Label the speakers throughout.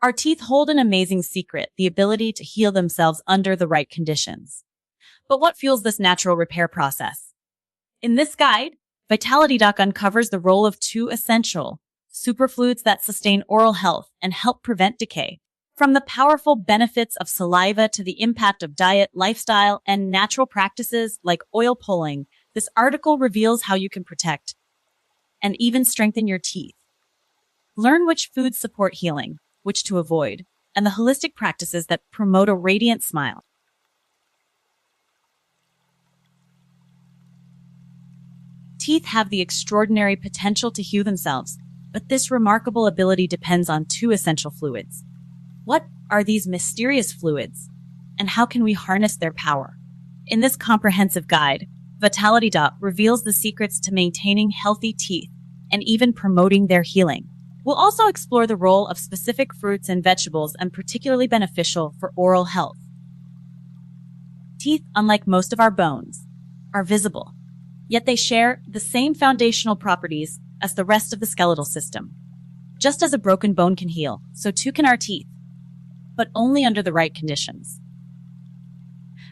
Speaker 1: Our teeth hold an amazing secret, the ability to heal themselves under the right conditions. But what fuels this natural repair process? In this guide, Vitality Doc uncovers the role of two essential superfoods that sustain oral health and help prevent decay. From the powerful benefits of saliva to the impact of diet, lifestyle, and natural practices like oil pulling, this article reveals how you can protect and even strengthen your teeth. Learn which foods support healing, which to avoid, and the holistic practices that promote a radiant smile. Teeth have the extraordinary potential to heal themselves, but this remarkable ability depends on two essential fluids. What are these mysterious fluids, and how can we harness their power? In this comprehensive guide, Vitality Doc reveals the secrets to maintaining healthy teeth and even promoting their healing. We'll also explore the role of specific fruits and vegetables and particularly beneficial for oral health. Teeth, unlike most of our bones, are visible, yet they share the same foundational properties as the rest of the skeletal system. Just as a broken bone can heal, so too can our teeth, but only under the right conditions.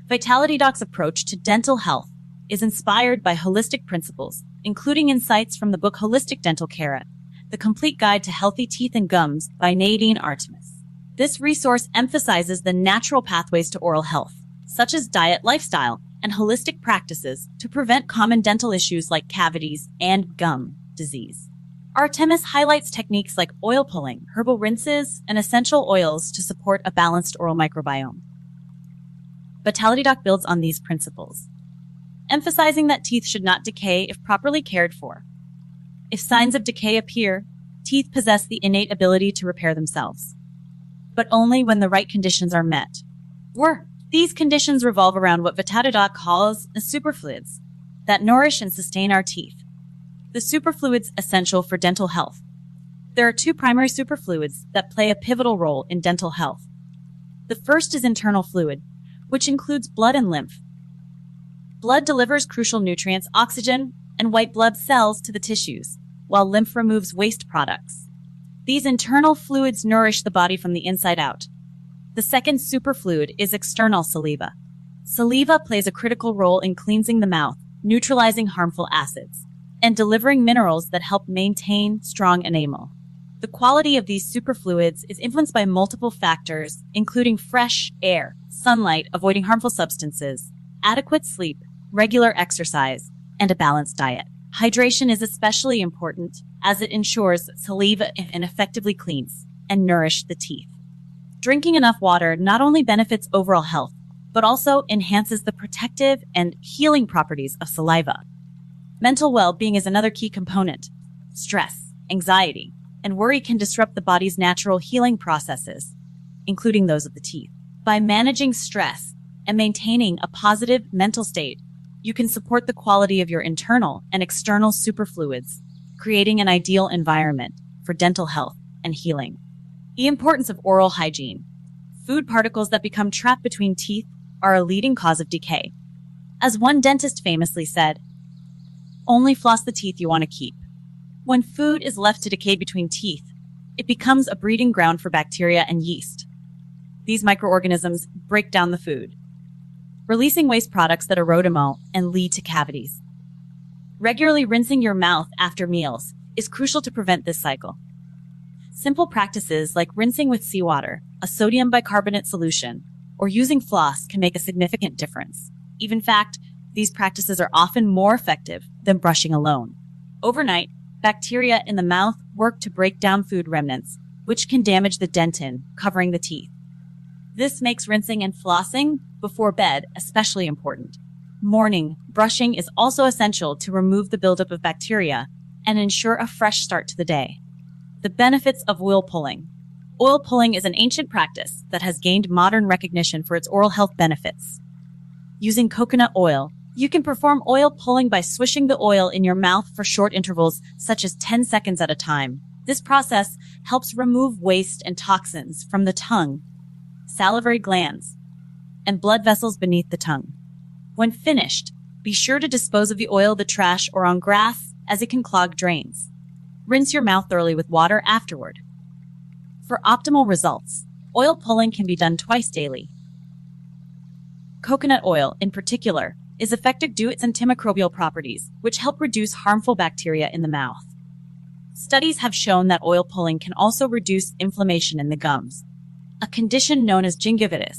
Speaker 1: Vitality Doc's approach to dental health is inspired by holistic principles, including insights from the book Holistic Dental Care, The Complete Guide to Healthy Teeth and Gums by Nadine Artemis. This resource emphasizes the natural pathways to oral health, such as diet, lifestyle, and holistic practices to prevent common dental issues like cavities and gum disease. Artemis highlights techniques like oil pulling, herbal rinses, and essential oils to support a balanced oral microbiome. Vitality Doc builds on these principles, emphasizing that teeth should not decay if properly cared for. If signs of decay appear, teeth possess the innate ability to repair themselves, but only when the right conditions are met. These conditions revolve around what Vitality Doc calls the superfluids that nourish and sustain our teeth. The superfluids essential for dental health. There are two primary superfluids that play a pivotal role in dental health. The first is internal fluid, which includes blood and lymph. Blood delivers crucial nutrients, oxygen, and white blood cells to the tissues, while lymph removes waste products. These internal fluids nourish the body from the inside out. The second superfluid is external saliva. Saliva plays a critical role in cleansing the mouth, neutralizing harmful acids, and delivering minerals that help maintain strong enamel. The quality of these superfluids is influenced by multiple factors, including fresh air, sunlight, avoiding harmful substances, adequate sleep, regular exercise, and a balanced diet. Hydration is especially important as it ensures that saliva effectively cleans and nourishes the teeth. Drinking enough water not only benefits overall health, but also enhances the protective and healing properties of saliva. Mental well-being is another key component. Stress, anxiety, and worry can disrupt the body's natural healing processes, including those of the teeth. By managing stress and maintaining a positive mental state, you can support the quality of your internal and external superfluids, creating an ideal environment for dental health and healing. The importance of oral hygiene. Food particles that become trapped between teeth are a leading cause of decay. As one dentist famously said, "Only floss the teeth you want to keep." When food is left to decay between teeth, it becomes a breeding ground for bacteria and yeast. These microorganisms break down the food, releasing waste products that erode enamel and lead to cavities. Regularly rinsing your mouth after meals is crucial to prevent this cycle. Simple practices like rinsing with seawater, a sodium bicarbonate solution, or using floss can make a significant difference. In fact, these practices are often more effective than brushing alone. Overnight, bacteria in the mouth work to break down food remnants, which can damage the dentin covering the teeth. This makes rinsing and flossing before bed especially important. Morning brushing is also essential to remove the buildup of bacteria and ensure a fresh start to the day. The benefits of oil pulling. Oil pulling is an ancient practice that has gained modern recognition for its oral health benefits. Using coconut oil, you can perform oil pulling by swishing the oil in your mouth for short intervals, such as 10 seconds at a time. This process helps remove waste and toxins from the tongue, salivary glands, and blood vessels beneath the tongue. When finished, be sure to dispose of the oil in the trash or on grass, as it can clog drains. Rinse your mouth thoroughly with water afterward. For optimal results, oil pulling can be done twice daily. Coconut oil, in particular, is effective due to its antimicrobial properties, which help reduce harmful bacteria in the mouth. Studies have shown that oil pulling can also reduce inflammation in the gums, a condition known as gingivitis.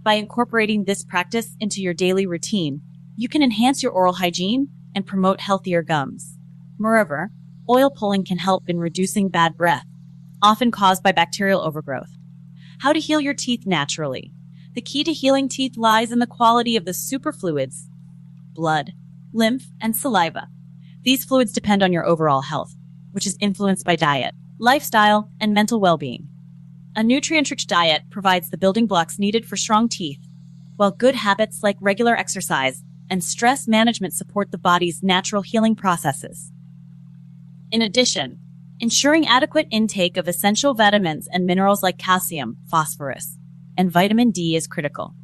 Speaker 1: By incorporating this practice into your daily routine, you can enhance your oral hygiene and promote healthier gums. Moreover, oil pulling can help in reducing bad breath, often caused by bacterial overgrowth. How to heal your teeth naturally. The key to healing teeth lies in the quality of the superfluids, blood, lymph, and saliva. These fluids depend on your overall health, which is influenced by diet, lifestyle, and mental well-being. A nutrient-rich diet provides the building blocks needed for strong teeth, while good habits like regular exercise and stress management support the body's natural healing processes. In addition, ensuring adequate intake of essential vitamins and minerals like calcium, phosphorus, and vitamin D is critical.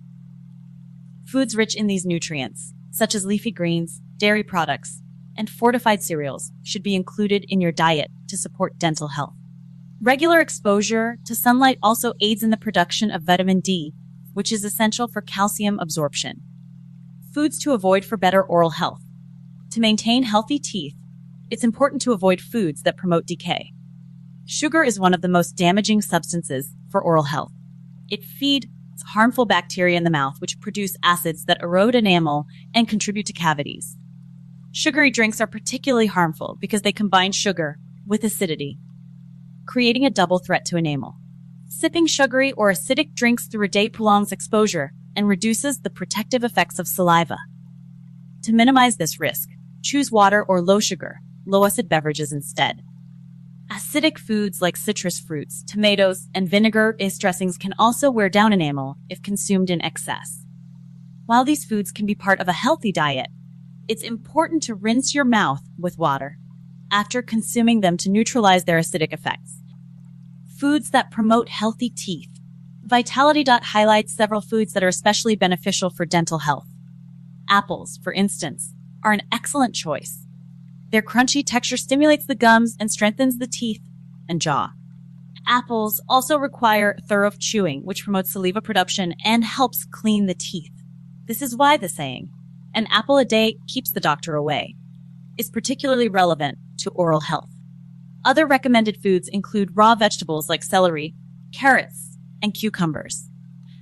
Speaker 1: Foods rich in these nutrients, such as leafy greens, dairy products, and fortified cereals, should be included in your diet to support dental health. Regular exposure to sunlight also aids in the production of vitamin D, which is essential for calcium absorption. Foods to avoid for better oral health. To maintain healthy teeth, it's important to avoid foods that promote decay. Sugar is one of the most damaging substances for oral health. It feeds harmful bacteria in the mouth, which produce acids that erode enamel and contribute to cavities. Sugary drinks are particularly harmful because they combine sugar with acidity, creating a double threat to enamel. Sipping sugary or acidic drinks through a day prolongs exposure and reduces the protective effects of saliva. To minimize this risk, choose water or low-sugar, low-acid beverages instead. Acidic foods like citrus fruits, tomatoes, and vinegar-based dressings can also wear down enamel if consumed in excess. While these foods can be part of a healthy diet, it's important to rinse your mouth with water after consuming them to neutralize their acidic effects. Foods that promote healthy teeth. Vitality highlights several foods that are especially beneficial for dental health. Apples, for instance, are an excellent choice. Their crunchy texture stimulates the gums and strengthens the teeth and jaw. Apples also require thorough chewing, which promotes saliva production and helps clean the teeth. This is why the saying, "An apple a day keeps the doctor away," is particularly relevant to oral health. Other recommended foods include raw vegetables like celery, carrots, and cucumbers.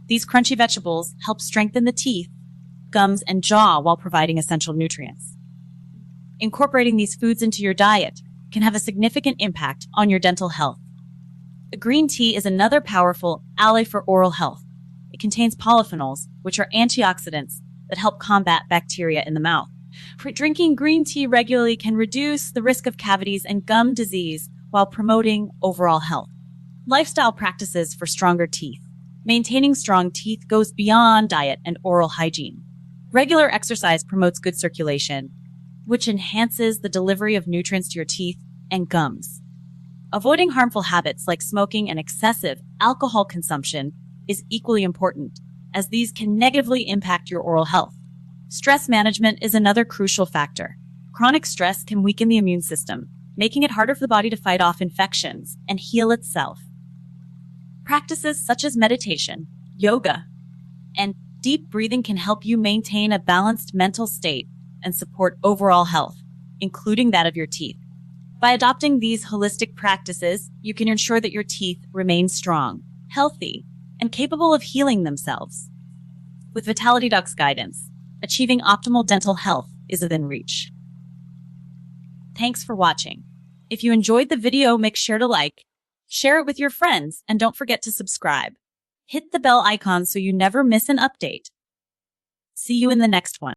Speaker 1: These crunchy vegetables help strengthen the teeth, gums, and jaw while providing essential nutrients. Incorporating these foods into your diet can have a significant impact on your dental health. Green tea is another powerful ally for oral health. It contains polyphenols, which are antioxidants that help combat bacteria in the mouth. Drinking green tea regularly can reduce the risk of cavities and gum disease while promoting overall health. Lifestyle practices for stronger teeth. Maintaining strong teeth goes beyond diet and oral hygiene. Regular exercise promotes good circulation, which enhances the delivery of nutrients to your teeth and gums. Avoiding harmful habits like smoking and excessive alcohol consumption is equally important, as these can negatively impact your oral health. Stress management is another crucial factor. Chronic stress can weaken the immune system, making it harder for the body to fight off infections and heal itself. Practices such as meditation, yoga, and deep breathing can help you maintain a balanced mental state and support overall health, including that of your teeth. By adopting these holistic practices, you can ensure that your teeth remain strong, healthy, and capable of healing themselves. With Vitality Doc's guidance, achieving optimal dental health is within reach. Thanks for watching. If you enjoyed the video, make sure to like, share it with your friends, and don't forget to subscribe. Hit the bell icon so you never miss an update. See you in the next one.